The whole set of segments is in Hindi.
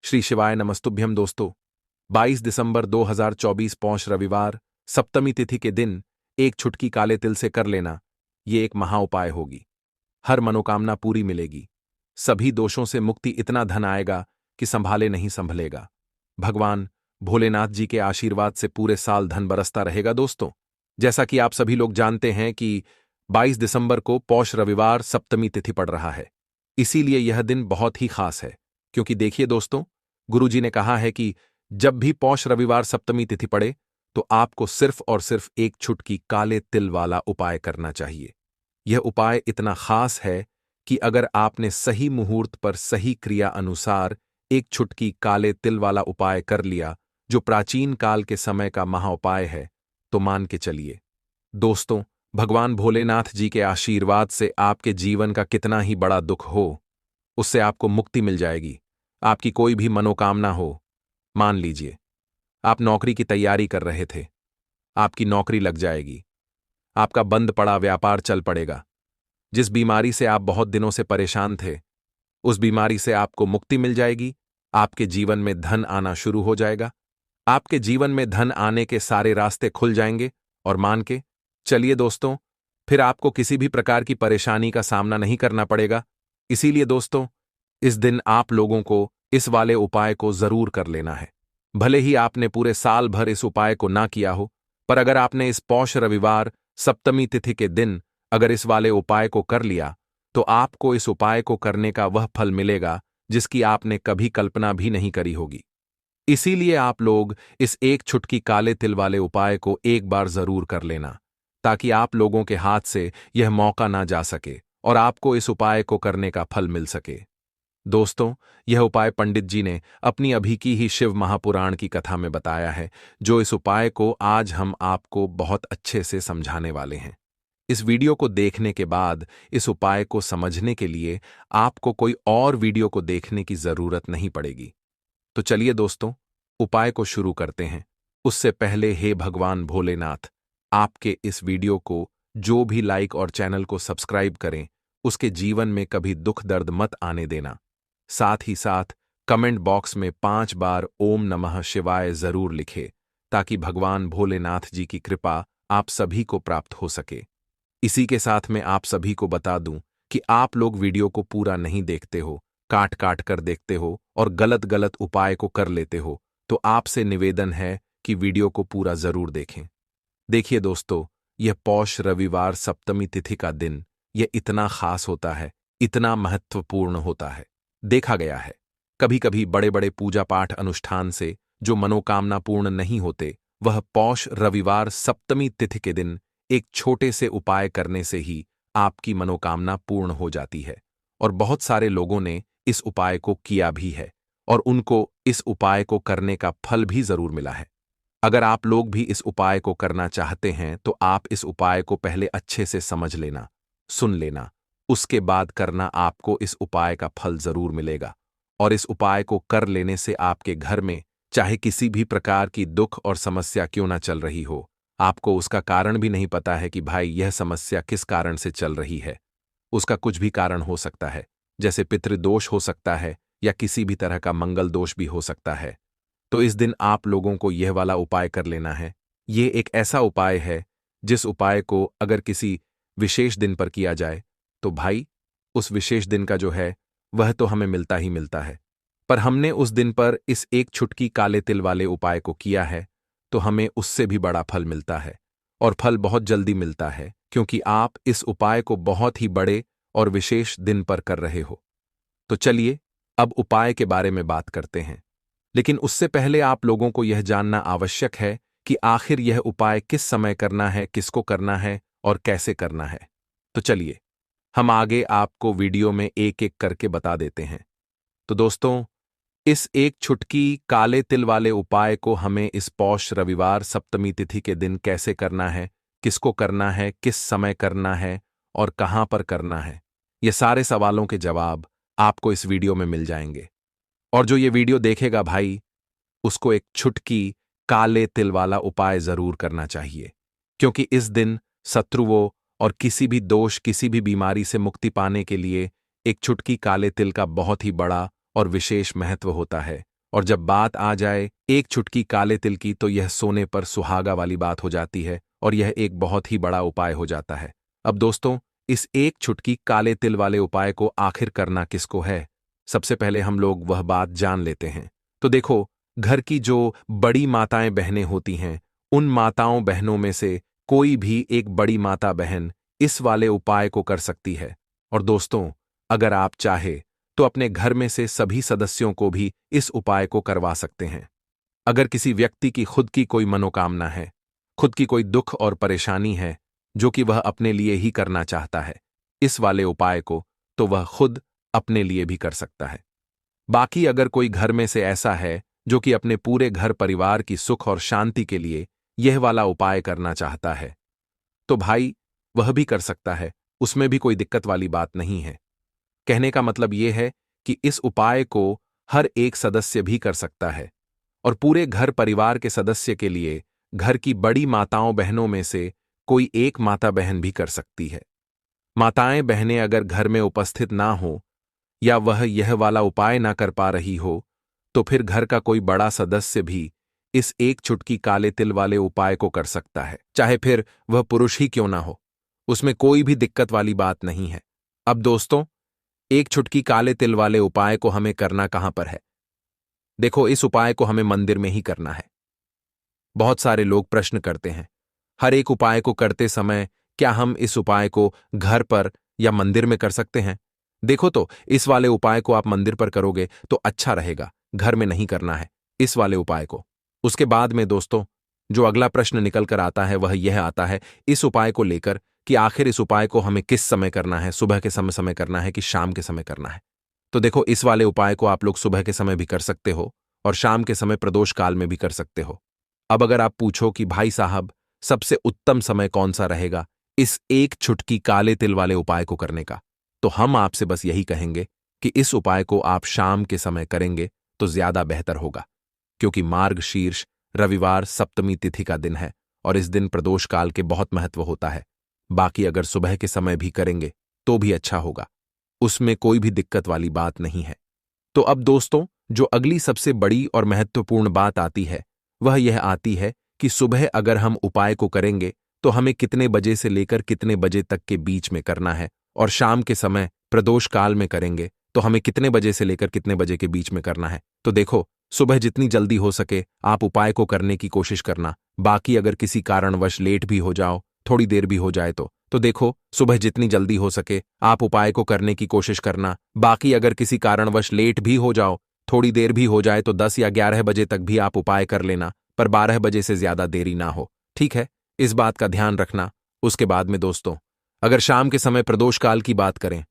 श्री शिवाय नमस्तुभ्यम दोस्तों। 22 दिसंबर 2024 पौष रविवार सप्तमी तिथि के दिन एक छुटकी काले तिल से कर लेना ये एक महा उपाय होगी। हर मनोकामना पूरी मिलेगी, सभी दोषों से मुक्ति, इतना धन आएगा कि संभाले नहीं संभलेगा। भगवान भोलेनाथ जी के आशीर्वाद से पूरे साल धन बरसता रहेगा। दोस्तों, जैसा कि आप सभी लोग जानते हैं कि 22 दिसंबर को पौष रविवार सप्तमी तिथि पड़ रहा है, इसीलिए यह दिन बहुत ही खास है। क्योंकि देखिए दोस्तों, गुरुजी ने कहा है कि जब भी पौष रविवार सप्तमी तिथि पड़े तो आपको सिर्फ और सिर्फ एक छुटकी काले तिल वाला उपाय करना चाहिए। यह उपाय इतना खास है कि अगर आपने सही मुहूर्त पर सही क्रिया अनुसार एक छुटकी काले तिल वाला उपाय कर लिया, जो प्राचीन काल के समय का महाउपाय है, तो मान के चलिए दोस्तों, भगवान भोलेनाथ जी के आशीर्वाद से आपके जीवन का कितना ही बड़ा दुख हो, उससे आपको मुक्ति मिल जाएगी। आपकी कोई भी मनोकामना हो, मान लीजिए आप नौकरी की तैयारी कर रहे थे, आपकी नौकरी लग जाएगी। आपका बंद पड़ा व्यापार चल पड़ेगा। जिस बीमारी से आप बहुत दिनों से परेशान थे, उस बीमारी से आपको मुक्ति मिल जाएगी। आपके जीवन में धन आना शुरू हो जाएगा। आपके जीवन में धन आने के सारे रास्ते खुल जाएंगे और मान के चलिए दोस्तों, फिर आपको किसी भी प्रकार की परेशानी का सामना नहीं करना पड़ेगा। इसीलिए दोस्तों, इस दिन आप लोगों को इस वाले उपाय को जरूर कर लेना है। भले ही आपने पूरे साल भर इस उपाय को ना किया हो, पर अगर आपने इस पौष रविवार सप्तमी तिथि के दिन अगर इस वाले उपाय को कर लिया, तो आपको इस उपाय को करने का वह फल मिलेगा जिसकी आपने कभी कल्पना भी नहीं करी होगी। इसीलिए आप लोग इस एक छुटकी काले तिल वाले उपाय को एक बार जरूर कर लेना, ताकि आप लोगों के हाथ से यह मौका ना जा सके और आपको इस उपाय को करने का फल मिल सके। दोस्तों, यह उपाय पंडित जी ने अपनी अभी की ही शिव महापुराण की कथा में बताया है, जो इस उपाय को आज हम आपको बहुत अच्छे से समझाने वाले हैं। इस वीडियो को देखने के बाद इस उपाय को समझने के लिए आपको कोई और वीडियो को देखने की जरूरत नहीं पड़ेगी। तो चलिए दोस्तों, उपाय को शुरू करते हैं। उससे पहले हे भगवान भोलेनाथ, आपके इस वीडियो को जो भी लाइक और चैनल को सब्सक्राइब करें, उसके जीवन में कभी दुख दर्द मत आने देना। साथ ही साथ कमेंट बॉक्स में 5 बार ओम नमः शिवाय जरूर लिखे, ताकि भगवान भोलेनाथ जी की कृपा आप सभी को प्राप्त हो सके। इसी के साथ मैं आप सभी को बता दूं कि आप लोग वीडियो को पूरा नहीं देखते हो, काट काट कर देखते हो और गलत गलत उपाय को कर लेते हो, तो आपसे निवेदन है कि वीडियो को पूरा जरूर देखें। देखिए दोस्तों, यह पौष रविवार सप्तमी तिथि का दिन यह इतना खास होता है, इतना महत्वपूर्ण होता है। देखा गया है कभी कभी बड़े बड़े पूजा पाठ अनुष्ठान से जो मनोकामना पूर्ण नहीं होते, वह पौष रविवार सप्तमी तिथि के दिन एक छोटे से उपाय करने से ही आपकी मनोकामना पूर्ण हो जाती है। और बहुत सारे लोगों ने इस उपाय को किया भी है और उनको इस उपाय को करने का फल भी जरूर मिला है। अगर आप लोग भी इस उपाय को करना चाहते हैं, तो आप इस उपाय को पहले अच्छे से समझ लेना, सुन लेना, उसके बाद करना। आपको इस उपाय का फल जरूर मिलेगा। और इस उपाय को कर लेने से आपके घर में चाहे किसी भी प्रकार की दुख और समस्या क्यों ना चल रही हो, आपको उसका कारण भी नहीं पता है कि भाई यह समस्या किस कारण से चल रही है। उसका कुछ भी कारण हो सकता है, जैसे पितृदोष हो सकता है या किसी भी तरह का मंगल दोष भी हो सकता है। तो इस दिन आप लोगों को यह वाला उपाय कर लेना है। ये एक ऐसा उपाय है जिस उपाय को अगर किसी विशेष दिन पर किया जाए, तो भाई उस विशेष दिन का जो है वह तो हमें मिलता ही मिलता है। पर हमने उस दिन पर इस एक छुटकी काले तिल वाले उपाय को किया है, तो हमें उससे भी बड़ा फल मिलता है। और फल बहुत जल्दी मिलता है, क्योंकि आप इस उपाय को बहुत ही बड़े और विशेष दिन पर कर रहे हो। तो चलिए अब उपाय के बारे में बात करते हैं। लेकिन उससे पहले आप लोगों को यह जानना आवश्यक है कि आखिर यह उपाय किस समय करना है, किसको करना है और कैसे करना है। तो चलिए हम आगे आपको वीडियो में एक एक करके बता देते हैं। तो दोस्तों, इस एक छुटकी काले तिल वाले उपाय को हमें इस पौष रविवार सप्तमी तिथि के दिन कैसे करना है, किसको करना है, किस समय करना है और कहां पर करना है, ये सारे सवालों के जवाब आपको इस वीडियो में मिल जाएंगे। और जो ये वीडियो देखेगा भाई, उसको एक छुटकी काले तिल वाला उपाय जरूर करना चाहिए, क्योंकि इस दिन शत्रुओं और किसी भी दोष, किसी भी बीमारी से मुक्ति पाने के लिए एक छुटकी काले तिल का बहुत ही बड़ा और विशेष महत्व होता है। और जब बात आ जाए एक चुटकी काले तिल की तो यह सोने पर सुहागा वाली बात हो जाती है और यह एक बहुत ही बड़ा उपाय हो जाता है। अब दोस्तों, इस एक चुटकी काले तिल वाले उपाय को आखिर करना किसको है, सबसे पहले हम लोग वह बात जान लेते हैं। तो देखो, घर की जो बड़ी माताएं बहनें होती हैं, उन माताओं बहनों में से कोई भी एक बड़ी माता बहन इस वाले उपाय को कर सकती है। और दोस्तों, अगर आप चाहे तो अपने घर में से सभी सदस्यों को भी इस उपाय को करवा सकते हैं। अगर किसी व्यक्ति की खुद की कोई मनोकामना है, खुद की कोई दुख और परेशानी है जो कि वह अपने लिए ही करना चाहता है इस वाले उपाय को, तो वह खुद अपने लिए भी कर सकता है। बाकी अगर कोई घर में से ऐसा है जो कि अपने पूरे घर परिवार की सुख और शांति के लिए यह वाला उपाय करना चाहता है, तो भाई वह भी कर सकता है, उसमें भी कोई दिक्कत वाली बात नहीं है। कहने का मतलब यह है कि इस उपाय को हर एक सदस्य भी कर सकता है और पूरे घर परिवार के सदस्य के लिए घर की बड़ी माताओं बहनों में से कोई एक माता बहन भी कर सकती है। माताएं बहनें अगर घर में उपस्थित ना हो या वह यह वाला उपाय ना कर पा रही हो, तो फिर घर का कोई बड़ा सदस्य भी इस एक चुटकी काले तिल वाले उपाय को कर सकता है, चाहे फिर वह पुरुष ही क्यों ना हो, उसमें कोई भी दिक्कत वाली बात नहीं है। अब दोस्तों, एक चुटकी काले तिल वाले उपाय को हमें करना कहां पर है? देखो, इस उपाय को हमें मंदिर में ही करना है। बहुत सारे लोग प्रश्न करते हैं, हर एक उपाय को करते समय क्या हम इस उपाय को घर पर या मंदिर में कर सकते हैं? देखो, तो इस वाले उपाय को आप मंदिर पर करोगे तो अच्छा रहेगा, घर में नहीं करना है इस वाले उपाय को। उसके बाद में दोस्तों, जो अगला प्रश्न निकल कर आता है वह यह आता है इस उपाय को लेकर कि आखिर इस उपाय को हमें किस समय करना है, सुबह के समय करना है कि शाम के समय करना है? तो देखो, इस वाले उपाय को आप लोग सुबह के समय भी कर सकते हो और शाम के समय प्रदोष काल में भी कर सकते हो। अब अगर आप पूछो कि भाई साहब, सबसे उत्तम समय कौन सा रहेगा इस एक चुटकी काले तिल वाले उपाय को करने का, तो हम आपसे बस यही कहेंगे कि इस उपाय को आप शाम के समय करेंगे तो ज्यादा बेहतर होगा, क्योंकि मार्गशीर्ष रविवार सप्तमी तिथि का दिन है और इस दिन प्रदोष काल के बहुत महत्व होता है। बाकी अगर सुबह के समय भी करेंगे तो भी अच्छा होगा, उसमें कोई भी दिक्कत वाली बात नहीं है। तो अब दोस्तों, जो अगली सबसे बड़ी और महत्वपूर्ण बात आती है वह यह आती है कि सुबह अगर हम उपाय को करेंगे तो हमें कितने बजे से लेकर कितने बजे तक के बीच में करना है, और शाम के समय प्रदोष काल में करेंगे तो हमें कितने बजे से लेकर कितने बजे के बीच में करना है। तो देखो, सुबह जितनी जल्दी हो सके आप उपाय को करने की कोशिश करना। बाकी अगर किसी कारणवश लेट भी हो जाओ, थोड़ी देर भी हो जाए तो देखो, सुबह जितनी जल्दी हो सके आप उपाय को करने की कोशिश करना। बाकी अगर किसी कारणवश लेट भी हो जाओ, थोड़ी देर भी हो जाए, तो 10 या 11 बजे तक भी आप उपाय कर लेना, पर 12 बजे से ज्यादा देरी ना हो, ठीक है? इस बात का ध्यान रखना। उसके बाद में दोस्तों, अगर शाम के समय प्रदोष काल की बात करें,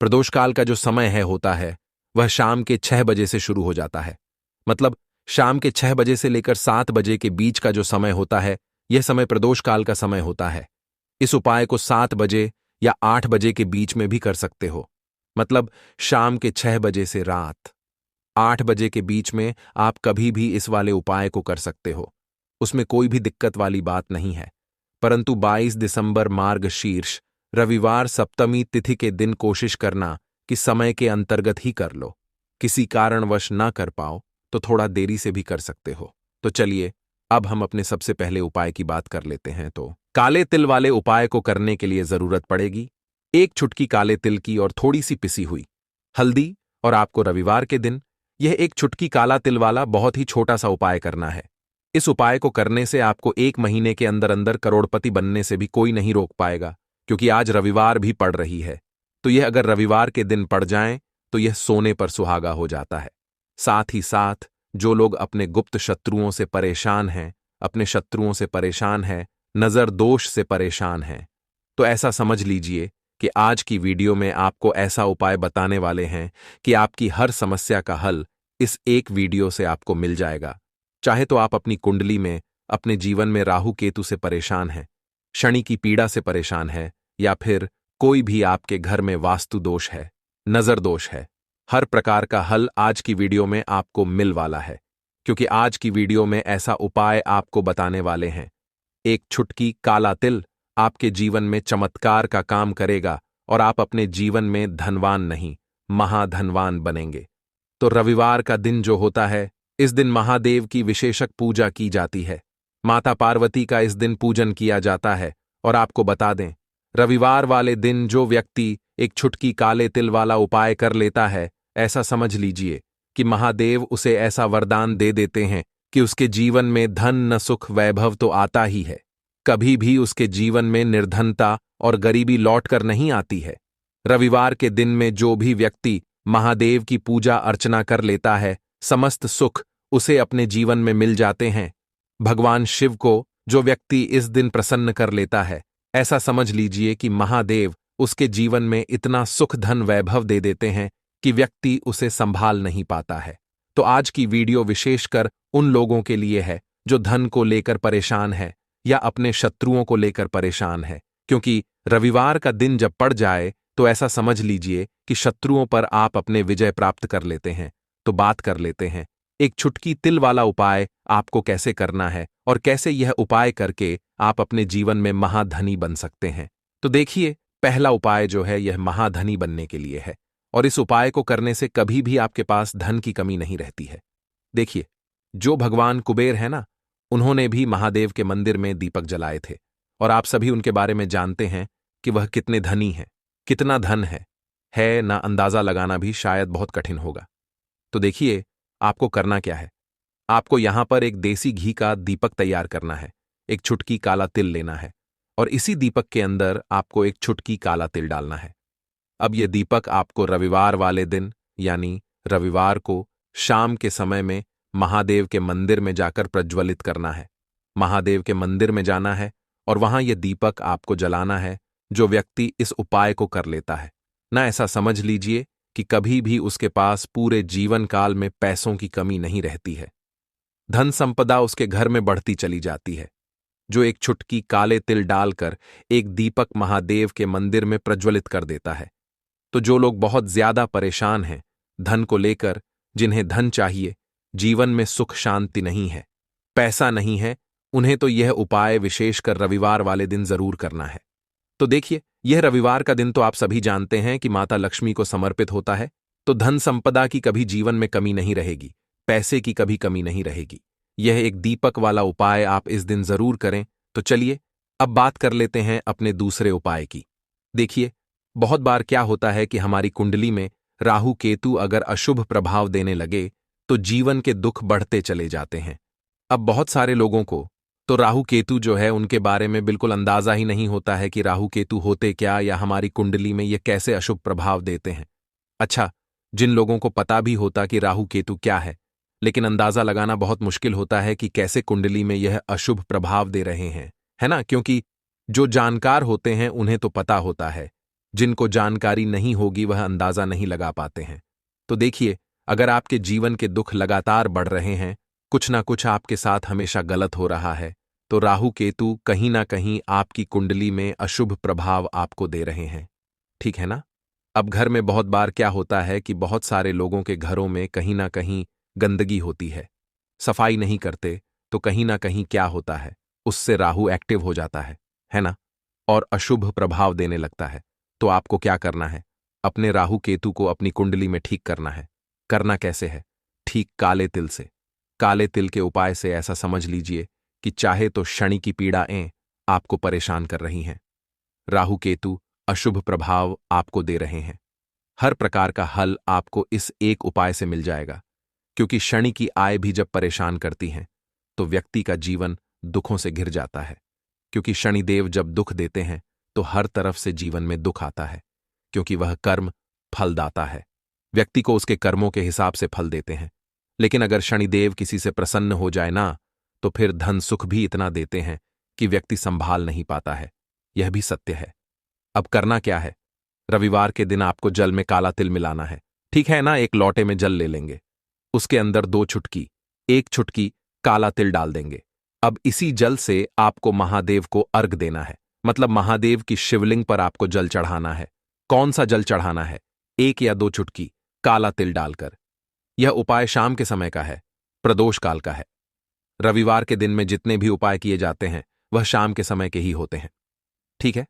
प्रदोष काल का जो समय है होता है वह शाम के 6 बजे से शुरू हो जाता है। मतलब शाम के 6 बजे से लेकर 7 बजे के बीच का जो समय होता है, यह समय प्रदोष काल का समय होता है। इस उपाय को 7 बजे या 8 बजे के बीच में भी कर सकते हो। मतलब शाम के 6 बजे से रात 8 बजे के बीच में आप कभी भी इस वाले उपाय को कर सकते हो, उसमें कोई भी दिक्कत वाली बात नहीं है। परंतु 22 दिसंबर मार्गशीर्ष रविवार सप्तमी तिथि के दिन कोशिश करना कि समय के अंतर्गत ही कर लो। किसी कारणवश ना कर पाओ तो थोड़ा देरी से भी कर सकते हो। तो चलिए, अब हम अपने सबसे पहले उपाय की बात कर लेते हैं। तो काले तिल वाले उपाय को करने के लिए जरूरत पड़ेगी एक चुटकी काले तिल की और थोड़ी सी पिसी हुई हल्दी, और आपको रविवार के दिन यह एक चुटकी काला तिल वाला बहुत ही छोटा सा उपाय करना है। इस उपाय को करने से आपको 1 महीने के अंदर अंदर करोड़पति बनने से भी कोई नहीं रोक पाएगा, क्योंकि आज रविवार भी पड़ रही है। तो यह अगर रविवार के दिन पड़ जाए तो यह सोने पर सुहागा हो जाता है। साथ ही साथ जो लोग अपने गुप्त शत्रुओं से परेशान हैं, अपने शत्रुओं से परेशान हैं, नजर दोष से परेशान हैं, तो ऐसा समझ लीजिए कि आज की वीडियो में आपको ऐसा उपाय बताने वाले हैं कि आपकी हर समस्या का हल इस एक वीडियो से आपको मिल जाएगा। चाहे तो आप अपनी कुंडली में, अपने जीवन में राहु केतु से परेशान हैं, शनि की पीड़ा से परेशान है, या फिर कोई भी आपके घर में वास्तु दोष है, नजर दोष है, हर प्रकार का हल आज की वीडियो में आपको मिल वाला है। क्योंकि आज की वीडियो में ऐसा उपाय आपको बताने वाले हैं, एक चुटकी काला तिल आपके जीवन में चमत्कार का काम करेगा और आप अपने जीवन में धनवान नहीं, महाधनवान बनेंगे। तो रविवार का दिन जो होता है इस दिन महादेव की विशेषक पूजा की जाती है। माता पार्वती का इस दिन पूजन किया जाता है। और आपको बता दें, रविवार वाले दिन जो व्यक्ति एक छुटकी काले तिल वाला उपाय कर लेता है, ऐसा समझ लीजिए कि महादेव उसे ऐसा वरदान दे देते हैं कि उसके जीवन में धन न सुख वैभव तो आता ही है, कभी भी उसके जीवन में निर्धनता और गरीबी लौट कर नहीं आती है। रविवार के दिन में जो भी व्यक्ति महादेव की पूजा अर्चना कर लेता है, समस्त सुख उसे अपने जीवन में मिल जाते हैं। भगवान शिव को जो व्यक्ति इस दिन प्रसन्न कर लेता है, ऐसा समझ लीजिए कि महादेव उसके जीवन में इतना सुख धन वैभव दे देते हैं कि व्यक्ति उसे संभाल नहीं पाता है। तो आज की वीडियो विशेषकर उन लोगों के लिए है जो धन को लेकर परेशान है या अपने शत्रुओं को लेकर परेशान है, क्योंकि रविवार का दिन जब पड़ जाए तो ऐसा समझ लीजिए कि शत्रुओं पर आप अपने विजय प्राप्त कर लेते हैं। तो बात कर लेते हैं एक छुटकी तिल वाला उपाय आपको कैसे करना है और कैसे यह उपाय करके आप अपने जीवन में महाधनी बन सकते हैं। तो देखिए, पहला उपाय जो है यह महाधनी बनने के लिए है और इस उपाय को करने से कभी भी आपके पास धन की कमी नहीं रहती है। देखिए, जो भगवान कुबेर है ना, उन्होंने भी महादेव के मंदिर में दीपक जलाए थे और आप सभी उनके बारे में जानते हैं कि वह कितने धनी हैं, कितना धन है ना अंदाजा लगाना भी शायद बहुत कठिन होगा। तो देखिए, आपको करना क्या है। आपको यहां पर एक देसी घी का दीपक तैयार करना है, एक छुटकी काला तिल लेना है और इसी दीपक के अंदर आपको एक छुटकी काला तिल डालना है। अब यह दीपक आपको रविवार वाले दिन यानी रविवार को शाम के समय में महादेव के मंदिर में जाकर प्रज्वलित करना है। महादेव के मंदिर में जाना है और वहां यह दीपक आपको जलाना है। जो व्यक्ति इस उपाय को कर लेता है ना, ऐसा समझ लीजिए कि कभी भी उसके पास पूरे जीवन काल में पैसों की कमी नहीं रहती है। धन संपदा उसके घर में बढ़ती चली जाती है। जो एक छुटकी काले तिल डालकर एक दीपक महादेव के मंदिर में प्रज्वलित कर देता है, तो जो लोग बहुत ज्यादा परेशान हैं धन को लेकर, जिन्हें धन चाहिए, जीवन में सुख शांति नहीं है, पैसा नहीं है, उन्हें तो यह उपाय विशेषकर रविवार वाले दिन जरूर करना है। तो देखिए, यह रविवार का दिन तो आप सभी जानते हैं कि माता लक्ष्मी को समर्पित होता है, तो धन संपदा की कभी जीवन में कमी नहीं रहेगी, पैसे की कभी कमी नहीं रहेगी। यह एक दीपक वाला उपाय आप इस दिन जरूर करें। तो चलिए अब बात कर लेते हैं अपने दूसरे उपाय की। देखिए, बहुत बार क्या होता है कि हमारी कुंडली में राहु केतु अगर अशुभ प्रभाव देने लगे तो जीवन के दुख बढ़ते चले जाते हैं। अब बहुत सारे लोगों को तो राहु केतु जो है उनके बारे में बिल्कुल अंदाजा ही नहीं होता है कि राहु केतु होते क्या या हमारी कुंडली में ये कैसे अशुभ प्रभाव देते हैं। अच्छा, जिन लोगों को पता भी होता कि राहु केतु क्या है, लेकिन अंदाजा लगाना बहुत मुश्किल होता है कि कैसे कुंडली में यह अशुभ प्रभाव दे रहे हैं, है ना? क्योंकि जो जानकार होते हैं उन्हें तो पता होता है, जिनको जानकारी नहीं होगी वह अंदाजा नहीं लगा पाते हैं। तो देखिए, अगर आपके जीवन के दुख लगातार बढ़ रहे हैं, कुछ ना कुछ आपके साथ हमेशा गलत हो रहा है, तो राहु केतु कहीं ना कहीं आपकी कुंडली में अशुभ प्रभाव आपको दे रहे हैं। ठीक है ना? अब घर में बहुत बार क्या होता है कि बहुत सारे लोगों के घरों में कहीं ना कहीं गंदगी होती है, सफाई नहीं करते, तो कहीं ना कहीं क्या होता है, उससे राहु एक्टिव हो जाता है ना? और अशुभ प्रभाव देने लगता है। तो आपको क्या करना है, अपने राहु केतु को अपनी कुंडली में ठीक करना है। करना कैसे है? ठीक काले तिल से। काले तिल के उपाय से ऐसा समझ लीजिए कि चाहे तो शनि की पीड़ाएं आपको परेशान कर रही हैं, राहु केतु अशुभ प्रभाव आपको दे रहे हैं, हर प्रकार का हल आपको इस एक उपाय से मिल जाएगा। क्योंकि शनि की आय भी जब परेशान करती हैं तो व्यक्ति का जीवन दुखों से घिर जाता है। क्योंकि शनिदेव जब दुख देते हैं तो हर तरफ से जीवन में दुख आता है, क्योंकि वह कर्म फलदाता है, व्यक्ति को उसके कर्मों के हिसाब से फल देते हैं। लेकिन अगर शनिदेव किसी से प्रसन्न हो जाए ना, तो फिर धन सुख भी इतना देते हैं कि व्यक्ति संभाल नहीं पाता है। यह भी सत्य है। अब करना क्या है? रविवार के दिन आपको जल में काला तिल मिलाना है, ठीक है ना? एक लोटे में जल ले लेंगे, उसके अंदर 2 चुटकी, 1 चुटकी काला तिल डाल देंगे। अब इसी जल से आपको महादेव को अर्घ देना है, मतलब महादेव की शिवलिंग पर आपको जल चढ़ाना है। कौन सा जल चढ़ाना है? 1 या 2 चुटकी काला तिल डालकर। यह उपाय शाम के समय का है, प्रदोष काल का है। रविवार के दिन में जितने भी उपाय किए जाते हैं वह शाम के समय के ही होते हैं, ठीक है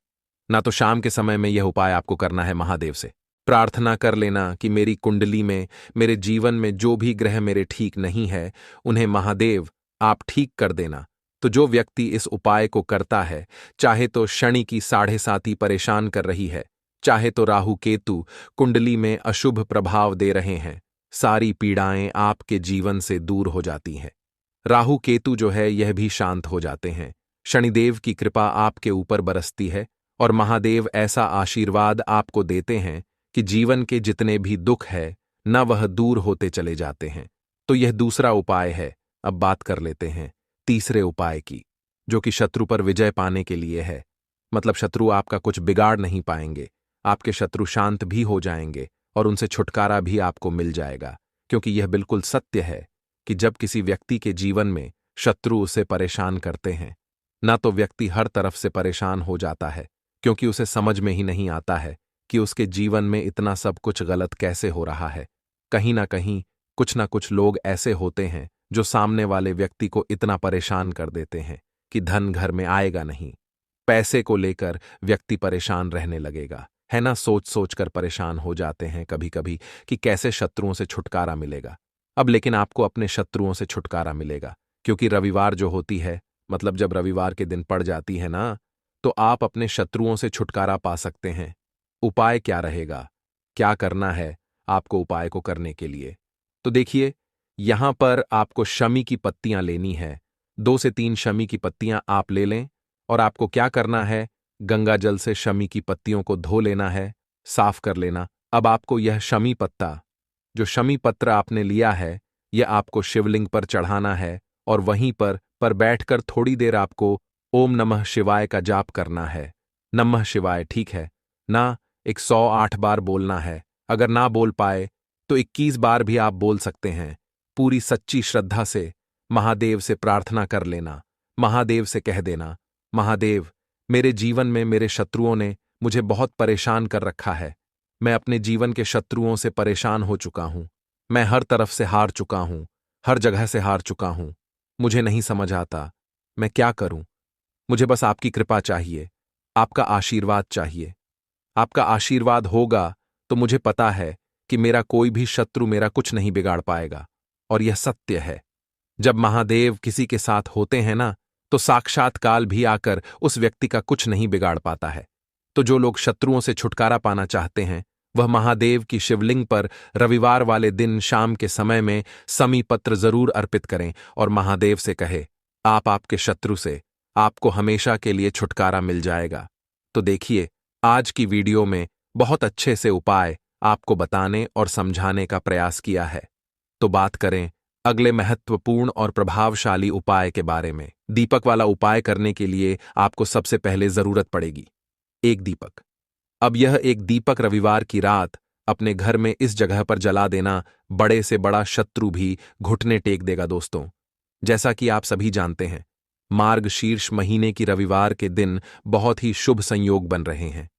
ना? तो शाम के समय में यह उपाय आपको करना है महादेव से। प्रार्थना कर लेना कि मेरी कुंडली में, मेरे जीवन में जो भी ग्रह मेरे ठीक नहीं है, उन्हें महादेव आप ठीक कर देना। तो जो व्यक्ति इस उपाय को करता है, चाहे तो शनि की 7.5 परेशान कर रही है, चाहे तो राहु केतु कुंडली में अशुभ प्रभाव दे रहे हैं, सारी पीड़ाएं आपके जीवन से दूर हो जाती हैं। राहु केतु जो है यह भी शांत हो जाते हैं। शनिदेव की कृपा आपके ऊपर बरसती है और महादेव ऐसा आशीर्वाद आपको देते हैं कि जीवन के जितने भी दुख है न वह दूर होते चले जाते हैं। तो यह दूसरा उपाय है। अब बात कर लेते हैं तीसरे उपाय की, जो कि शत्रु पर विजय पाने के लिए है। मतलब शत्रु आपका कुछ बिगाड़ नहीं पाएंगे, आपके शत्रु शांत भी हो जाएंगे और उनसे छुटकारा भी आपको मिल जाएगा। क्योंकि यह बिल्कुल सत्य है कि जब किसी व्यक्ति के जीवन में शत्रु उसे परेशान करते हैं, ना तो व्यक्ति हर तरफ से परेशान हो जाता है, क्योंकि उसे समझ में ही नहीं आता है कि उसके जीवन में इतना सब कुछ गलत कैसे हो रहा है। कहीं ना कुछ लोग ऐसे होते हैं जो सामने वाले व्यक्ति को इतना परेशान कर देते हैं कि धन घर में आएगा नहीं। पैसे को लेकर व्यक्ति परेशान रहने लगेगा, है ना। सोच सोच कर परेशान हो जाते हैं कभी कभी कि कैसे शत्रुओं से छुटकारा मिलेगा। अब लेकिन आपको अपने शत्रुओं से छुटकारा मिलेगा, क्योंकि रविवार जो होती है, मतलब जब रविवार के दिन पड़ जाती है ना, तो आप अपने शत्रुओं से छुटकारा पा सकते हैं। उपाय क्या रहेगा, क्या करना है आपको उपाय को करने के लिए? तो देखिए, यहां पर आपको शमी की पत्तियां लेनी है। 2 से 3 शमी की पत्तियां आप ले लें और आपको क्या करना है, गंगा जल से शमी की पत्तियों को धो लेना है, साफ कर लेना। अब आपको यह शमी पत्ता, जो शमी पत्र आपने लिया है, यह आपको शिवलिंग पर चढ़ाना है और वहीं पर बैठकर थोड़ी देर आपको ओम नमः शिवाय का जाप करना है। नमः शिवाय, ठीक है ना? 108 बार बोलना है। अगर ना बोल पाए तो 21 बार भी आप बोल सकते हैं। पूरी सच्ची श्रद्धा से महादेव से प्रार्थना कर लेना। महादेव से कह देना, महादेव, मेरे जीवन में मेरे शत्रुओं ने मुझे बहुत परेशान कर रखा है। मैं अपने जीवन के शत्रुओं से परेशान हो चुका हूं। मैं हर तरफ से हार चुका हूं, हर जगह से हार चुका हूं। मुझे नहीं समझ आता मैं क्या करूं। मुझे बस आपकी कृपा चाहिए, आपका आशीर्वाद चाहिए। आपका आशीर्वाद होगा तो मुझे पता है कि मेरा कोई भी शत्रु मेरा कुछ नहीं बिगाड़ पाएगा। और यह सत्य है। जब महादेव किसी के साथ होते हैं ना, तो साक्षात काल भी आकर उस व्यक्ति का कुछ नहीं बिगाड़ पाता है। तो जो लोग शत्रुओं से छुटकारा पाना चाहते हैं, वह महादेव की शिवलिंग पर रविवार वाले दिन शाम के समय में समी पत्र जरूर अर्पित करें और महादेव से कहे, आपके शत्रु से आपको हमेशा के लिए छुटकारा मिल जाएगा। तो देखिए, आज की वीडियो में बहुत अच्छे से उपाय आपको बताने और समझाने का प्रयास किया है। तो बात करें अगले महत्वपूर्ण और प्रभावशाली उपाय के बारे में। दीपक वाला उपाय करने के लिए आपको सबसे पहले जरूरत पड़ेगी एक दीपक। अब यह एक दीपक रविवार की रात अपने घर में इस जगह पर जला देना, बड़े से बड़ा शत्रु भी घुटने टेक देगा दोस्तों। जैसा कि आप सभी जानते हैं, मार्गशीर्ष महीने की रविवार के दिन बहुत ही शुभ संयोग बन रहे हैं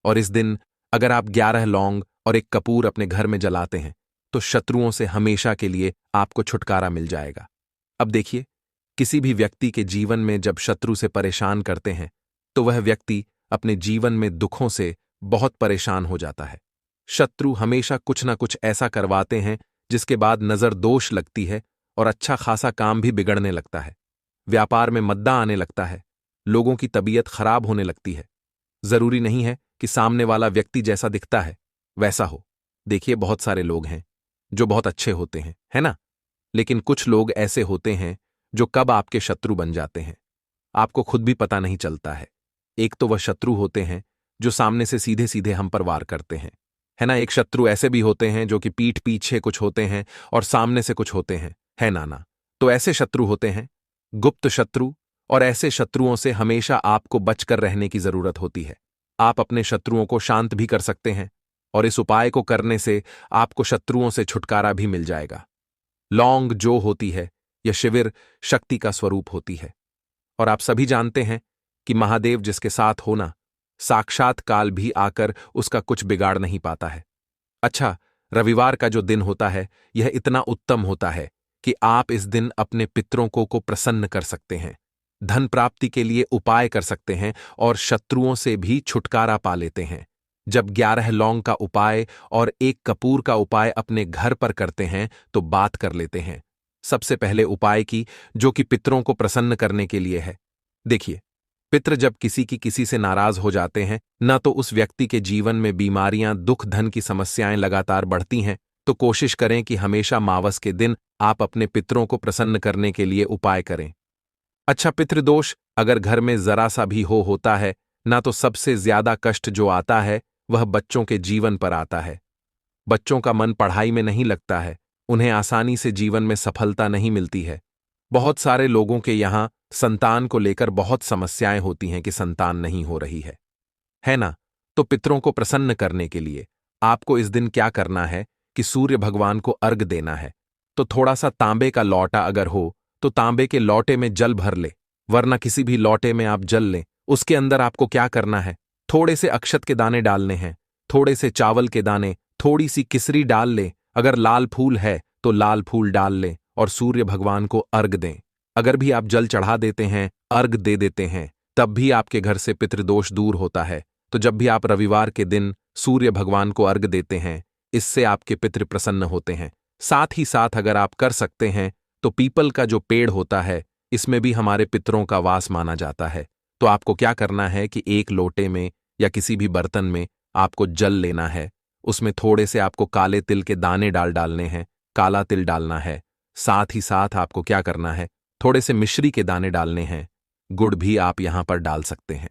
और इस दिन अगर आप 11 लौंग और एक कपूर अपने घर में जलाते हैं तो शत्रुओं से हमेशा के लिए आपको छुटकारा मिल जाएगा। अब देखिए, किसी भी व्यक्ति के जीवन में जब शत्रु से परेशान करते हैं तो वह व्यक्ति अपने जीवन में दुखों से बहुत परेशान हो जाता है। शत्रु हमेशा कुछ ना कुछ ऐसा करवाते हैं जिसके बाद नजर दोष लगती है और अच्छा खासा काम भी बिगड़ने लगता है। व्यापार में मद्दा आने लगता है, लोगों की तबीयत खराब होने लगती है। जरूरी नहीं है कि सामने वाला व्यक्ति जैसा दिखता है वैसा हो। देखिए, बहुत सारे लोग हैं जो बहुत अच्छे होते हैं, है ना? लेकिन कुछ लोग ऐसे होते हैं जो कब आपके शत्रु बन जाते हैं आपको खुद भी पता नहीं चलता है। एक तो वह शत्रु होते हैं जो सामने से सीधे सीधे हम पर वार करते हैं, है ना। एक शत्रु ऐसे भी होते हैं जो कि पीठ पीछे कुछ होते हैं और सामने से कुछ होते हैं, है ना। तो ऐसे शत्रु होते हैं गुप्त शत्रु, और ऐसे शत्रुओं से हमेशा आपको बचकर रहने की जरूरत होती है। आप अपने शत्रुओं को शांत भी कर सकते हैं और इस उपाय को करने से आपको शत्रुओं से छुटकारा भी मिल जाएगा। लौंग जो होती है, यह शिविर शक्ति का स्वरूप होती है और आप सभी जानते हैं कि महादेव जिसके साथ होना, साक्षात काल भी आकर उसका कुछ बिगाड़ नहीं पाता है। अच्छा, रविवार का जो दिन होता है यह इतना उत्तम होता है कि आप इस दिन अपने पितरों को प्रसन्न कर सकते हैं, धन प्राप्ति के लिए उपाय कर सकते हैं और शत्रुओं से भी छुटकारा पा लेते हैं। जब 11 लौंग का उपाय और 1 कपूर का उपाय अपने घर पर करते हैं तो बात कर लेते हैं सबसे पहले उपाय की, जो कि पितरों को प्रसन्न करने के लिए है। देखिए, पितृ जब किसी से नाराज हो जाते हैं, न तो उस व्यक्ति के जीवन में बीमारियां, दुख, धन की समस्याएं लगातार बढ़ती हैं, तो कोशिश करें कि हमेशा मावस के दिन आप अपने पितरों को प्रसन्न करने के लिए उपाय करें। अच्छा, पितृदोष अगर घर में जरा सा भी होता है, ना तो सबसे ज्यादा कष्ट जो आता है वह बच्चों के जीवन पर आता है। बच्चों का मन पढ़ाई में नहीं लगता है, उन्हें आसानी से जीवन में सफलता नहीं मिलती है। बहुत सारे लोगों के यहाँ संतान को लेकर बहुत समस्याएं होती हैं कि संतान नहीं हो रही है ना? तो पितरों को प्रसन्न करने के लिए आपको इस दिन क्या करना है कि सूर्य भगवान को अर्घ देना है। तो थोड़ा सा तांबे का लौटा अगर हो तो तांबे के लौटे में जल भर ले, वरना किसी भी लौटे में आप जल लें। उसके अंदर आपको क्या करना है, थोड़े से अक्षत के दाने डालने हैं, थोड़े से चावल के दाने, थोड़ी सी किसरी डाल लें, अगर लाल फूल है तो लाल फूल डाल लें और सूर्य भगवान को अर्घ दें। अगर भी आप जल चढ़ा देते हैं, अर्घ दे देते हैं, तब भी आपके घर से पितृदोष दूर होता है। तो जब भी आप रविवार के दिन सूर्य भगवान को अर्घ देते हैं, इससे आपके पितृ प्रसन्न होते हैं। साथ ही साथ अगर आप कर सकते हैं तो पीपल का जो पेड़ होता है, इसमें भी हमारे पितरों का वास माना जाता है। तो आपको क्या करना है कि एक लोटे में या किसी भी बर्तन में आपको जल लेना है, उसमें थोड़े से आपको काले तिल के दाने डालने हैं, काला तिल डालना है। साथ ही साथ आपको क्या करना है, थोड़े से मिश्री के दाने डालने हैं, गुड़ भी आप यहां पर डाल सकते हैं।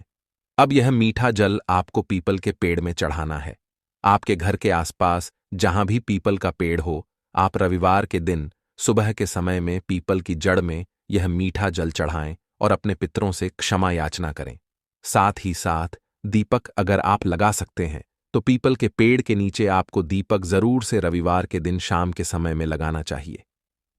अब यह मीठा जल आपको पीपल के पेड़ में चढ़ाना है। आपके घर के आसपास जहां भी पीपल का पेड़ हो, आप रविवार के दिन सुबह के समय में पीपल की जड़ में यह मीठा जल चढ़ाएं और अपने पितरों से क्षमा याचना करें। साथ ही साथ दीपक अगर आप लगा सकते हैं तो पीपल के पेड़ के नीचे आपको दीपक जरूर से रविवार के दिन शाम के समय में लगाना चाहिए।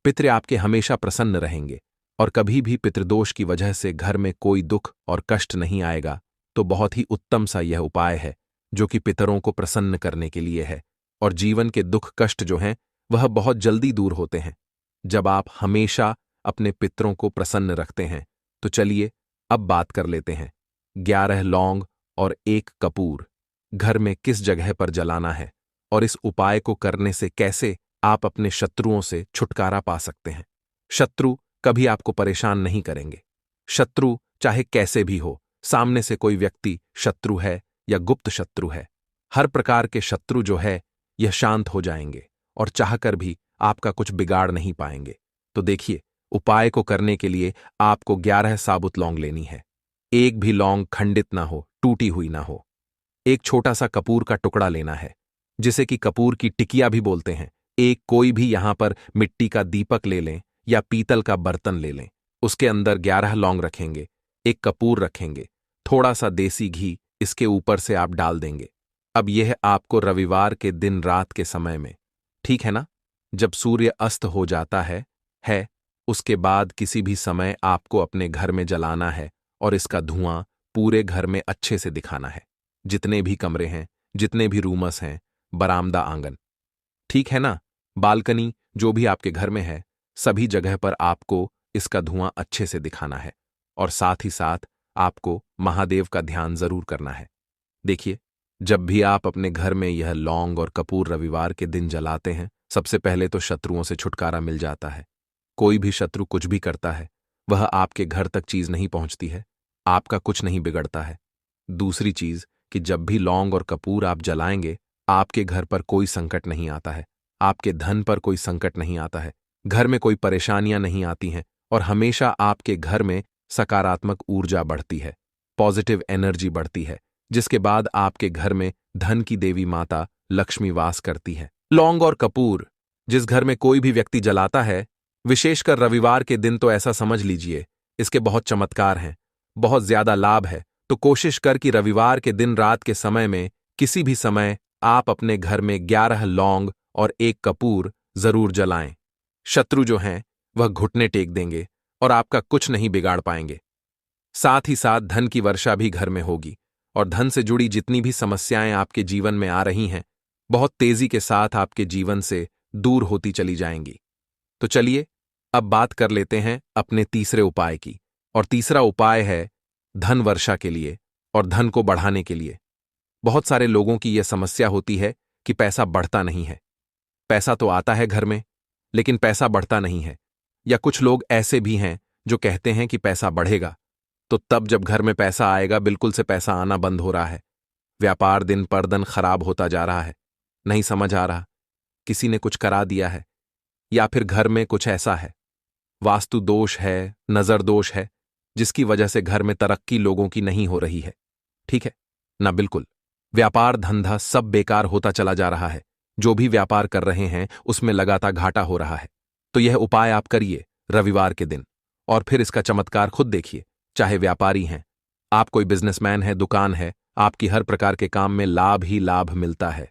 पितृ आपके हमेशा प्रसन्न रहेंगे और कभी भी पितृदोष की वजह से घर में कोई दुख और कष्ट नहीं आएगा। तो बहुत ही उत्तम सा यह उपाय है जो कि पितरों को प्रसन्न करने के लिए है, और जीवन के दुख कष्ट जो हैं वह बहुत जल्दी दूर होते हैं जब आप हमेशा अपने पितरों को प्रसन्न रखते हैं। तो चलिए अब बात कर लेते हैं 11 लौंग और 1 कपूर घर में किस जगह पर जलाना है और इस उपाय को करने से कैसे आप अपने शत्रुओं से छुटकारा पा सकते हैं। शत्रु कभी आपको परेशान नहीं करेंगे। शत्रु चाहे कैसे भी हो, सामने से कोई व्यक्ति शत्रु है या गुप्त शत्रु है, हर प्रकार के शत्रु जो है यह शांत हो जाएंगे और चाहकर भी आपका कुछ बिगाड़ नहीं पाएंगे। तो देखिए, उपाय को करने के लिए आपको 11 साबुत लौंग लेनी है। एक भी लौंग खंडित ना हो, टूटी हुई ना हो। एक छोटा सा कपूर का टुकड़ा लेना है, जिसे कि कपूर की टिकिया भी बोलते हैं। एक कोई भी यहां पर मिट्टी का दीपक ले लें या पीतल का बर्तन ले लें, उसके अंदर 11 लौंग रखेंगे, एक कपूर रखेंगे, थोड़ा सा देसी घी इसके ऊपर से आप डाल देंगे। अब यह आपको रविवार के दिन रात के समय में, ठीक है ना, जब सूर्य अस्त हो जाता है, उसके बाद किसी भी समय आपको अपने घर में जलाना है और इसका धुआं पूरे घर में अच्छे से दिखाना है। जितने भी कमरे हैं, जितने भी रूमस हैं, बरामदा, आंगन, ठीक है ना, बालकनी, जो भी आपके घर में है, सभी जगह पर आपको इसका धुआं अच्छे से दिखाना है। और साथ ही साथ आपको महादेव का ध्यान जरूर करना है। देखिए, जब भी आप अपने घर में यह लौंग और कपूर रविवार के दिन जलाते हैं, सबसे पहले तो शत्रुओं से छुटकारा मिल जाता है। कोई भी शत्रु कुछ भी करता है, वह आपके घर तक चीज नहीं पहुंचती है, आपका कुछ नहीं बिगड़ता है। दूसरी चीज कि जब भी लौंग और कपूर आप जलाएंगे, आपके घर पर कोई संकट नहीं आता है, आपके धन पर कोई संकट नहीं आता है, घर में कोई परेशानियां नहीं आती हैं और हमेशा आपके घर में सकारात्मक ऊर्जा बढ़ती है, पॉजिटिव एनर्जी बढ़ती है, जिसके बाद आपके घर में धन की देवी माता लक्ष्मी वास करती है। लौंग और कपूर जिस घर में कोई भी व्यक्ति जलाता है, विशेषकर रविवार के दिन, तो ऐसा समझ लीजिए इसके बहुत चमत्कार हैं, बहुत ज्यादा लाभ है। तो कोशिश कर कि रविवार के दिन रात के समय में किसी भी समय आप अपने घर में 11 लौंग और 1 कपूर जरूर जलाएं। शत्रु जो हैं वह घुटने टेक देंगे और आपका कुछ नहीं बिगाड़ पाएंगे। साथ ही साथ धन की वर्षा भी घर में होगी और धन से जुड़ी जितनी भी समस्याएं आपके जीवन में आ रही हैं, बहुत तेजी के साथ आपके जीवन से दूर होती चली जाएंगी। तो चलिए अब बात कर लेते हैं अपने तीसरे उपाय की, और तीसरा उपाय है धन वर्षा के लिए और धन को बढ़ाने के लिए। बहुत सारे लोगों की यह समस्या होती है कि पैसा बढ़ता नहीं है। पैसा तो आता है घर में, लेकिन पैसा बढ़ता नहीं है। या कुछ लोग ऐसे भी हैं जो कहते हैं कि पैसा बढ़ेगा, तो तब जब घर में पैसा आएगा बिल्कुल से पैसा आना बंद हो रहा है। व्यापार दिन पर दिन खराब होता जा रहा है। नहीं समझ आ रहा, किसी ने कुछ करा दिया है या फिर घर में कुछ ऐसा है, वास्तु दोष है, नजर दोष है, जिसकी वजह से घर में तरक्की लोगों की नहीं हो रही है। ठीक है ना? बिल्कुल। व्यापार धंधा सब बेकार होता चला जा रहा है। जो भी व्यापार कर रहे हैं उसमें लगातार घाटा हो रहा है। तो यह उपाय आप करिए रविवार के दिन, और फिर इसका चमत्कार खुद देखिए। चाहे व्यापारी हैं, आप कोई बिजनेसमैन है, दुकान है, आपकी हर प्रकार के काम में लाभ ही लाभ मिलता है।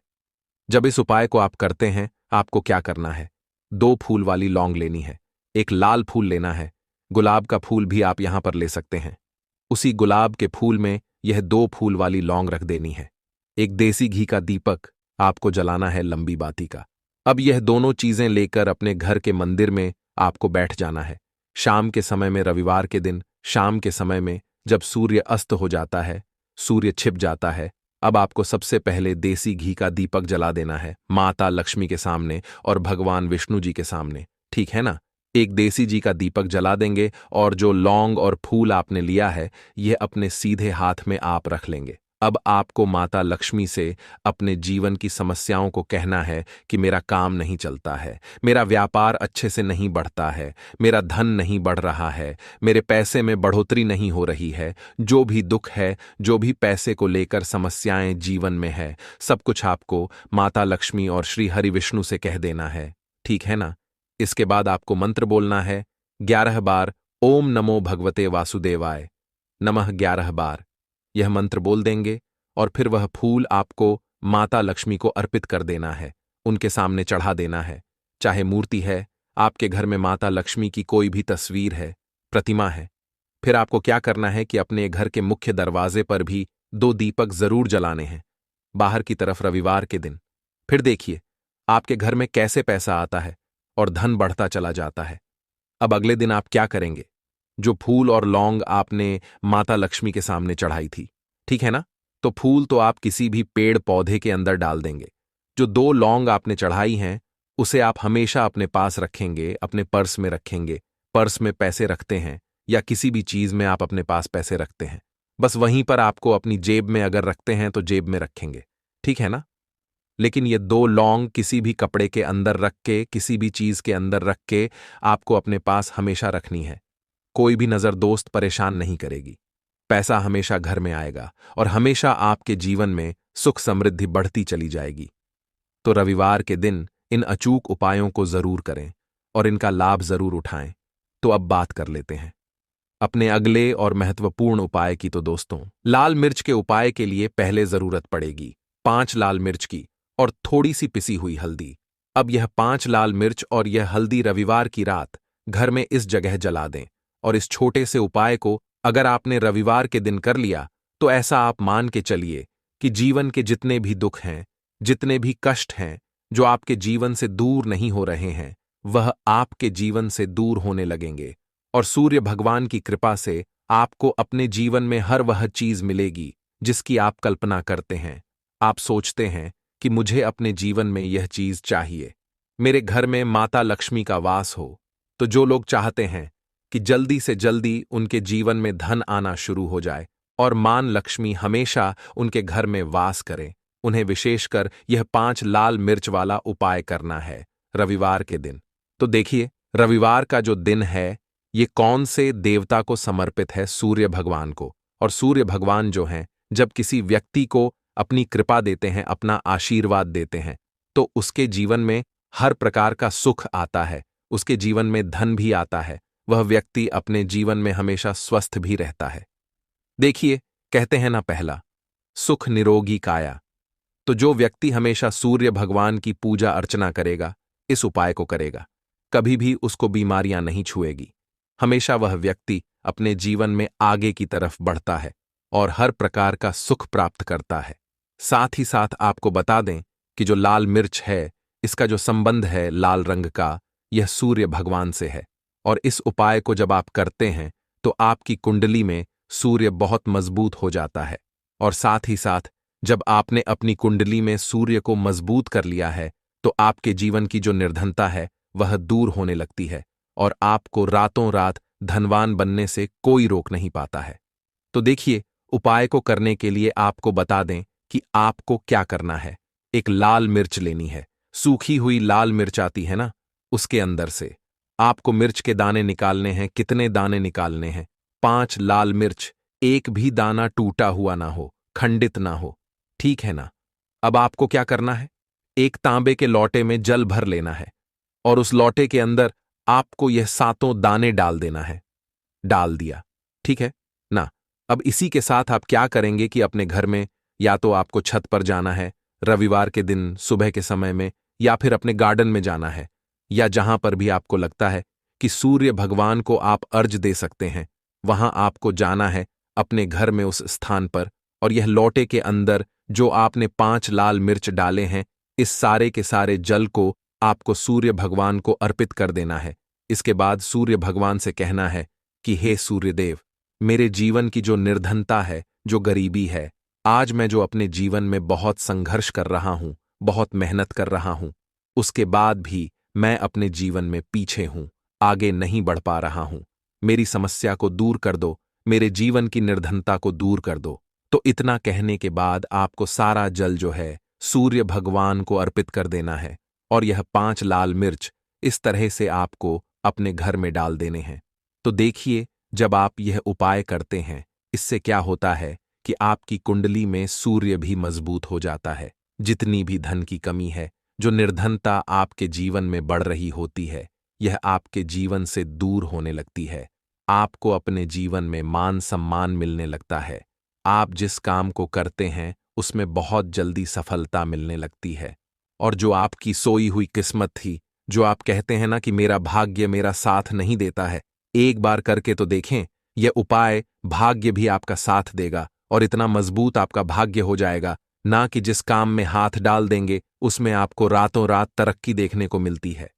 जब इस उपाय को आप करते हैं, आपको क्या करना है? 2 फूल वाली लौंग लेनी है, एक लाल फूल लेना है, गुलाब का फूल भी आप यहां पर ले सकते हैं। उसी गुलाब के फूल में यह 2 फूल वाली लौंग रख देनी है। एक देसी घी का दीपक आपको जलाना है, लंबी बाती का। अब यह दोनों चीजें लेकर अपने घर के मंदिर में आपको बैठ जाना है। शाम के समय में, रविवार के दिन शाम के समय में, जब सूर्य अस्त हो जाता है, सूर्य छिप जाता है, अब आपको सबसे पहले देसी घी का दीपक जला देना है, माता लक्ष्मी के सामने और भगवान विष्णु जी के सामने। ठीक है ना? एक देसी घी का दीपक जला देंगे और जो लौंग और फूल आपने लिया है, यह अपने सीधे हाथ में आप रख लेंगे। अब आपको माता लक्ष्मी से अपने जीवन की समस्याओं को कहना है कि मेरा काम नहीं चलता है, मेरा व्यापार अच्छे से नहीं बढ़ता है, मेरा धन नहीं बढ़ रहा है, मेरे पैसे में बढ़ोतरी नहीं हो रही है, जो भी दुख है, जो भी पैसे को लेकर समस्याएं जीवन में है, सब कुछ आपको माता लक्ष्मी और श्री हरि विष्णु से कह देना है। ठीक है ना? इसके बाद आपको मंत्र बोलना है 11 बार, ओम नमो भगवते वासुदेवाय नमः 11 बार। यह मंत्र बोल देंगे और फिर वह फूल आपको माता लक्ष्मी को अर्पित कर देना है, उनके सामने चढ़ा देना है। चाहे मूर्ति है, आपके घर में माता लक्ष्मी की कोई भी तस्वीर है, प्रतिमा है, फिर आपको क्या करना है कि अपने घर के मुख्य दरवाजे पर भी 2 दीपक जरूर जलाने हैं, बाहर की तरफ रविवार के दिन। फिर देखिए आपके घर में कैसे पैसा आता है और धन बढ़ता चला जाता है। अब अगले दिन आप क्या करेंगे? जो फूल और लौंग आपने माता लक्ष्मी के सामने चढ़ाई थी, ठीक है ना? तो फूल तो आप किसी भी पेड़ पौधे के अंदर डाल देंगे। जो 2 लौंग आपने चढ़ाई हैं, उसे आप हमेशा अपने पास रखेंगे, अपने पर्स में रखेंगे। पर्स में पैसे रखते हैं या किसी भी चीज में आप अपने पास पैसे रखते हैं, बस वहीं पर आपको अपनी जेब में अगर रखते हैं तो जेब में रखेंगे। ठीक है ना? लेकिन ये 2 लौंग किसी भी कपड़े के अंदर रख के, किसी भी चीज के अंदर रख के आपको अपने पास हमेशा रखनी है। कोई भी नजर दोस्त परेशान नहीं करेगी। पैसा हमेशा घर में आएगा और हमेशा आपके जीवन में सुख समृद्धि बढ़ती चली जाएगी। तो रविवार के दिन इन अचूक उपायों को जरूर करें और इनका लाभ जरूर उठाएं। तो अब बात कर लेते हैं अपने अगले और महत्वपूर्ण उपाय की। तो दोस्तों, लाल मिर्च के उपाय के लिए पहले जरूरत पड़ेगी 5 लाल मिर्च की और थोड़ी सी पिसी हुई हल्दी। अब यह 5 लाल मिर्च और यह हल्दी रविवार की रात घर में इस जगह जला दें। और इस छोटे से उपाय को अगर आपने रविवार के दिन कर लिया, तो ऐसा आप मान के चलिए कि जीवन के जितने भी दुख हैं, जितने भी कष्ट हैं, जो आपके जीवन से दूर नहीं हो रहे हैं, वह आपके जीवन से दूर होने लगेंगे। और सूर्य भगवान की कृपा से आपको अपने जीवन में हर वह चीज मिलेगी जिसकी आप कल्पना करते हैं। आप सोचते हैं कि मुझे अपने जीवन में यह चीज चाहिए, मेरे घर में माता लक्ष्मी का वास हो। तो जो लोग चाहते हैं कि जल्दी से जल्दी उनके जीवन में धन आना शुरू हो जाए और मान लक्ष्मी हमेशा उनके घर में वास करे, उन्हें विशेषकर यह 5 लाल मिर्च वाला उपाय करना है रविवार के दिन। तो देखिए, रविवार का जो दिन है, ये कौन से देवता को समर्पित है? सूर्य भगवान को। और सूर्य भगवान जो हैं, जब किसी व्यक्ति को अपनी कृपा देते हैं, अपना आशीर्वाद देते हैं, तो उसके जीवन में हर प्रकार का सुख आता है, उसके जीवन में धन भी आता है, वह व्यक्ति अपने जीवन में हमेशा स्वस्थ भी रहता है। देखिए, कहते हैं ना, पहला सुख निरोगी काया। तो जो व्यक्ति हमेशा सूर्य भगवान की पूजा अर्चना करेगा, इस उपाय को करेगा, कभी भी उसको बीमारियां नहीं छुएगी। हमेशा वह व्यक्ति अपने जीवन में आगे की तरफ बढ़ता है और हर प्रकार का सुख प्राप्त करता है। साथ ही साथ आपको बता दें कि जो लाल मिर्च है, इसका जो संबंध है लाल रंग का, यह सूर्य भगवान से है। और इस उपाय को जब आप करते हैं तो आपकी कुंडली में सूर्य बहुत मजबूत हो जाता है। और साथ ही साथ जब आपने अपनी कुंडली में सूर्य को मजबूत कर लिया है तो आपके जीवन की जो निर्धनता है वह दूर होने लगती है और आपको रातों रात धनवान बनने से कोई रोक नहीं पाता है। तो देखिए, उपाय को करने के लिए आपको बता दें कि आपको क्या करना है। एक लाल मिर्च लेनी है, सूखी हुई लाल मिर्च आती है ना, उसके अंदर से आपको मिर्च के दाने निकालने हैं। कितने दाने निकालने हैं? 5 लाल मिर्च, एक भी दाना टूटा हुआ ना हो, खंडित ना हो, ठीक है ना। अब आपको क्या करना है? एक तांबे के लोटे में जल भर लेना है और उस लोटे के अंदर आपको यह 7 दाने डाल देना है। डाल दिया, ठीक है ना। अब इसी के साथ आप क्या करेंगे कि अपने घर में या तो आपको छत पर जाना है रविवार के दिन सुबह के समय में, या फिर अपने गार्डन में जाना है, या जहां पर भी आपको लगता है कि सूर्य भगवान को आप अर्ज दे सकते हैं, वहां आपको जाना है अपने घर में उस स्थान पर। और यह लोटे के अंदर जो आपने 5 लाल मिर्च डाले हैं, इस सारे के सारे जल को आपको सूर्य भगवान को अर्पित कर देना है। इसके बाद सूर्य भगवान से कहना है कि हे सूर्यदेव, मेरे जीवन की जो निर्धनता है, जो गरीबी है, आज मैं जो अपने जीवन में बहुत संघर्ष कर रहा हूं, बहुत मेहनत कर रहा हूं, उसके बाद भी मैं अपने जीवन में पीछे हूं, आगे नहीं बढ़ पा रहा हूं। मेरी समस्या को दूर कर दो, मेरे जीवन की निर्धनता को दूर कर दो। तो इतना कहने के बाद आपको सारा जल जो है सूर्य भगवान को अर्पित कर देना है और यह 5 लाल मिर्च इस तरह से आपको अपने घर में डाल देने हैं। तो देखिए, जब आप यह उपाय करते हैं, इससे क्या होता है कि आपकी कुंडली में सूर्य भी मजबूत हो जाता है। जितनी भी धन की कमी है, जो निर्धनता आपके जीवन में बढ़ रही होती है, यह आपके जीवन से दूर होने लगती है। आपको अपने जीवन में मान सम्मान मिलने लगता है। आप जिस काम को करते हैं उसमें बहुत जल्दी सफलता मिलने लगती है। और जो आपकी सोई हुई किस्मत थी, जो आप कहते हैं ना कि मेरा भाग्य मेरा साथ नहीं देता है, एक बार करके तो देखें, यह उपाय भाग्य भी आपका साथ देगा और इतना मजबूत आपका भाग्य हो जाएगा ना कि जिस काम में हाथ डाल देंगे उसमें आपको रातों रात तरक्की देखने को मिलती है।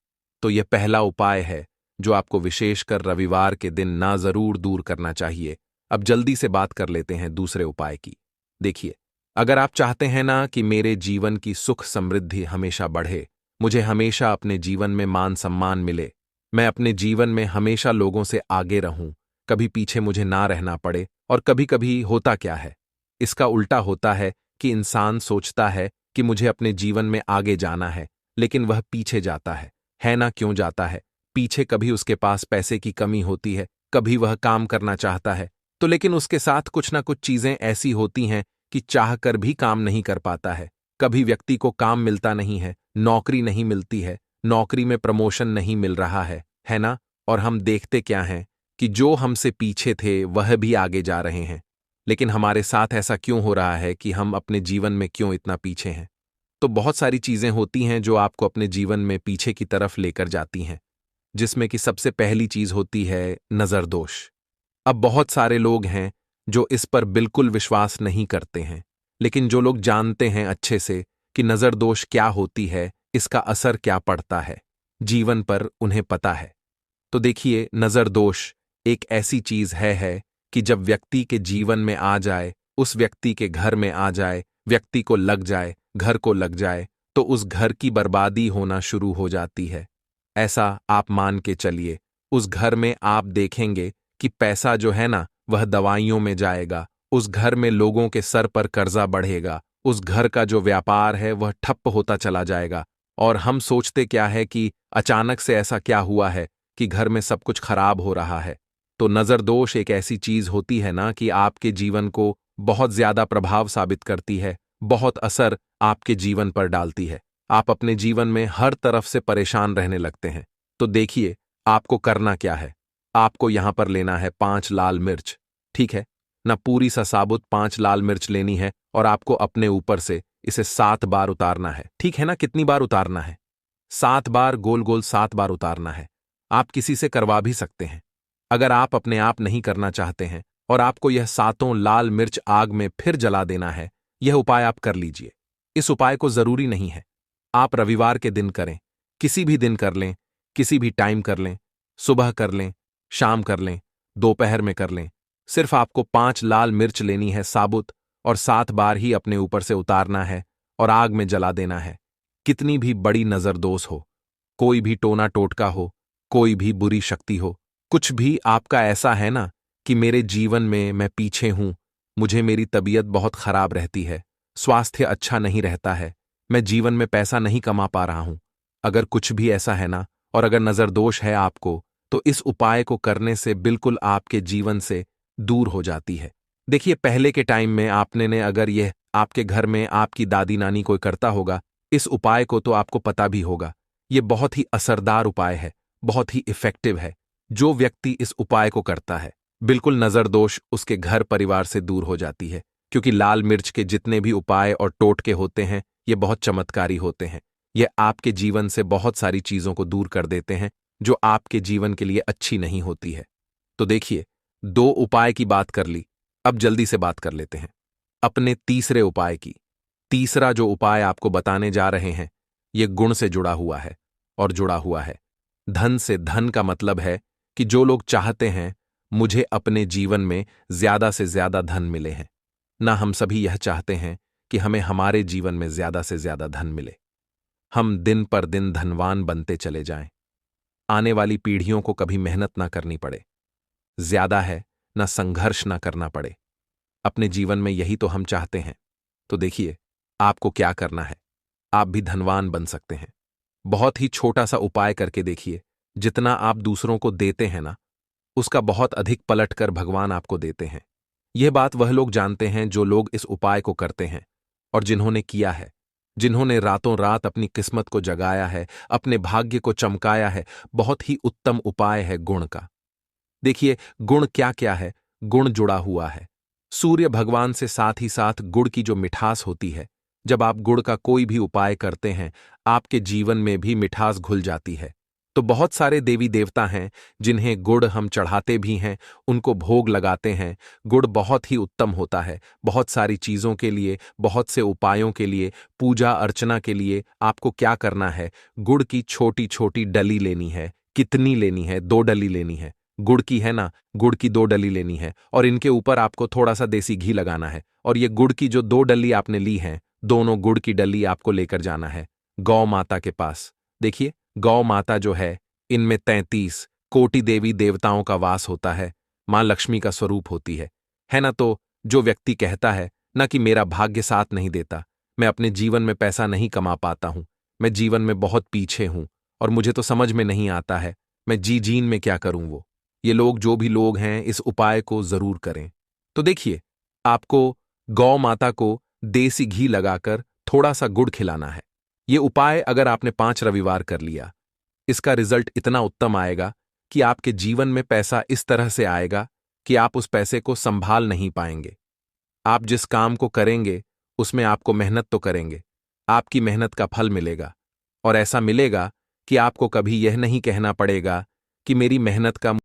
तो यह पहला उपाय है जो आपको विशेषकर रविवार के दिन ना जरूर दूर करना चाहिए। अब जल्दी से बात कर लेते हैं दूसरे उपाय की। देखिए, अगर आप चाहते हैं ना कि मेरे जीवन की सुख समृद्धि हमेशा बढ़े, मुझे हमेशा अपने जीवन में मान सम्मान मिले, मैं अपने जीवन में हमेशा लोगों से आगे रहूं, कभी पीछे मुझे ना रहना पड़े। और कभी कभी होता क्या है, इसका उल्टा होता है कि इंसान सोचता है कि मुझे अपने जीवन में आगे जाना है, लेकिन वह पीछे जाता है ना। क्यों जाता है? पीछे कभी उसके पास पैसे की कमी होती है, कभी वह काम करना चाहता है तो लेकिन उसके साथ कुछ ना कुछ चीजें ऐसी होती हैं कि चाहकर भी काम नहीं कर पाता है। कभी व्यक्ति को काम मिलता नहीं है, नौकरी नहीं मिलती है, नौकरी में प्रमोशन नहीं मिल रहा है ना। और हम देखते क्या हैं कि जो हमसे पीछे थे वह भी आगे जा रहे हैं। लेकिन हमारे साथ ऐसा क्यों हो रहा है कि हम अपने जीवन में क्यों इतना पीछे हैं? तो बहुत सारी चीजें होती हैं जो आपको अपने जीवन में पीछे की तरफ लेकर जाती हैं, जिसमें कि सबसे पहली चीज होती है नजर दोष। अब बहुत सारे लोग हैं जो इस पर बिल्कुल विश्वास नहीं करते हैं, लेकिन जो लोग जानते हैं अच्छे से कि नजर दोष क्या होती है, इसका असर क्या पड़ता है जीवन पर, उन्हें पता है। तो देखिए, नजर दोष एक ऐसी चीज है कि जब व्यक्ति के जीवन में आ जाए, उस व्यक्ति के घर में आ जाए, व्यक्ति को लग जाए, घर को लग जाए, तो उस घर की बर्बादी होना शुरू हो जाती है। ऐसा आप मान के चलिए, उस घर में आप देखेंगे कि पैसा जो है ना वह दवाइयों में जाएगा, उस घर में लोगों के सर पर कर्जा बढ़ेगा, उस घर का जो व्यापार है वह ठप्प होता चला जाएगा। और हम सोचते क्या है कि अचानक से ऐसा क्या हुआ है कि घर में सब कुछ खराब हो रहा है। तो नजर दोष एक ऐसी चीज होती है ना कि आपके जीवन को बहुत ज्यादा प्रभाव साबित करती है, बहुत असर आपके जीवन पर डालती है। आप अपने जीवन में हर तरफ से परेशान रहने लगते हैं। तो देखिए, आपको करना क्या है। आपको यहां पर लेना है 5 लाल मिर्च, ठीक है ना। पूरी सा साबुत 5 लाल मिर्च लेनी है और आपको अपने ऊपर से इसे 7 बार उतारना है, ठीक है ना। कितनी बार उतारना है? 7 बार, गोल गोल 7 बार उतारना है। आप किसी से करवा भी सकते हैं। अगर आप अपने आप नहीं करना चाहते हैं और आपको यह 7 लाल मिर्च आग में फिर जला देना है, यह उपाय आप कर लीजिए। इस उपाय को जरूरी नहीं है आप रविवार के दिन करें, किसी भी दिन कर लें, किसी भी टाइम कर लें, सुबह कर लें, शाम कर लें, दोपहर में कर लें। सिर्फ आपको 5 लाल मिर्च लेनी है साबुत और 7 बार ही अपने ऊपर से उतारना है और आग में जला देना है। कितनी भी बड़ी नजरदोष हो, कोई भी टोना टोटका हो, कोई भी बुरी शक्ति हो, कुछ भी आपका ऐसा है ना कि मेरे जीवन में मैं पीछे हूं, मुझे मेरी तबीयत बहुत खराब रहती है, स्वास्थ्य अच्छा नहीं रहता है, मैं जीवन में पैसा नहीं कमा पा रहा हूं। अगर कुछ भी ऐसा है ना, और अगर नजरदोष है आपको, तो इस उपाय को करने से बिल्कुल आपके जीवन से दूर हो जाती है। देखिए, पहले के टाइम में आपने ने अगर यह आपके घर में आपकी दादी नानी कोई करता होगा इस उपाय को, तो आपको पता भी होगा। यह बहुत ही असरदार उपाय है, बहुत ही इफेक्टिव है। जो व्यक्ति इस उपाय को करता है, बिल्कुल नजरदोष उसके घर परिवार से दूर हो जाती है, क्योंकि लाल मिर्च के जितने भी उपाय और टोटके होते हैं, ये बहुत चमत्कारी होते हैं। ये आपके जीवन से बहुत सारी चीजों को दूर कर देते हैं जो आपके जीवन के लिए अच्छी नहीं होती है। तो देखिए, 2 उपाय की बात कर ली, अब जल्दी से बात कर लेते हैं अपने तीसरे उपाय की। तीसरा जो उपाय आपको बताने जा रहे हैं, ये गुण से जुड़ा हुआ है और जुड़ा हुआ है धन से। धन का मतलब है कि जो लोग चाहते हैं मुझे अपने जीवन में ज्यादा से ज्यादा धन मिले हैं, ना हम सभी यह चाहते हैं कि हमें हमारे जीवन में ज्यादा से ज्यादा धन मिले, हम दिन पर दिन धनवान बनते चले जाएं, आने वाली पीढ़ियों को कभी मेहनत ना करनी पड़े, ज्यादा है ना संघर्ष ना करना पड़े। अपने जीवन में यही तो हम चाहते हैं। तो देखिए, आपको क्या करना है, आप भी धनवान बन सकते हैं। बहुत ही छोटा सा उपाय करके देखिए। जितना आप दूसरों को देते हैं ना, उसका बहुत अधिक पलटकर भगवान आपको देते हैं। यह बात वह लोग जानते हैं जो लोग इस उपाय को करते हैं और जिन्होंने किया है, जिन्होंने रातों रात अपनी किस्मत को जगाया है, अपने भाग्य को चमकाया है। बहुत ही उत्तम उपाय है गुण का। देखिए, गुण क्या क्या है। गुण जुड़ा हुआ है सूर्य भगवान से, साथ ही साथ गुड़ की जो मिठास होती है। जब आप गुड़ का कोई भी उपाय करते हैं, आपके जीवन में भी मिठास घुल जाती है। तो बहुत सारे देवी देवता हैं जिन्हें गुड़ हम चढ़ाते भी हैं, उनको भोग लगाते हैं। गुड़ बहुत ही उत्तम होता है बहुत सारी चीजों के लिए, बहुत से उपायों के लिए, पूजा अर्चना के लिए। आपको क्या करना है, गुड़ की छोटी छोटी डली लेनी है। कितनी लेनी है? 2 डली लेनी है। गुड़ की है ना, गुड़ की 2 डली लेनी है और इनके ऊपर आपको थोड़ा सा देसी घी लगाना है। और ये गुड़ की जो 2 डली आपने ली हैं, दोनों गुड़ की डली आपको लेकर जाना है गौ माता के पास। देखिए, गौ माता जो है, इनमें 33 कोटि देवी देवताओं का वास होता है, मां लक्ष्मी का स्वरूप होती है ना। तो जो व्यक्ति कहता है ना कि मेरा भाग्य साथ नहीं देता, मैं अपने जीवन में पैसा नहीं कमा पाता हूं, मैं जीवन में बहुत पीछे हूं और मुझे तो समझ में नहीं आता है मैं जीन में क्या करूं, वो ये लोग, जो भी लोग हैं, इस उपाय को जरूर करें। तो देखिए, आपको गौ माता को देसी घी लगाकर थोड़ा सा गुड़ खिलाना है। ये उपाय अगर आपने 5 रविवार कर लिया, इसका रिजल्ट इतना उत्तम आएगा कि आपके जीवन में पैसा इस तरह से आएगा कि आप उस पैसे को संभाल नहीं पाएंगे। आप जिस काम को करेंगे उसमें आपको मेहनत तो करेंगे, आपकी मेहनत का फल मिलेगा। और ऐसा मिलेगा कि आपको कभी यह नहीं कहना पड़ेगा कि मेरी मेहनत का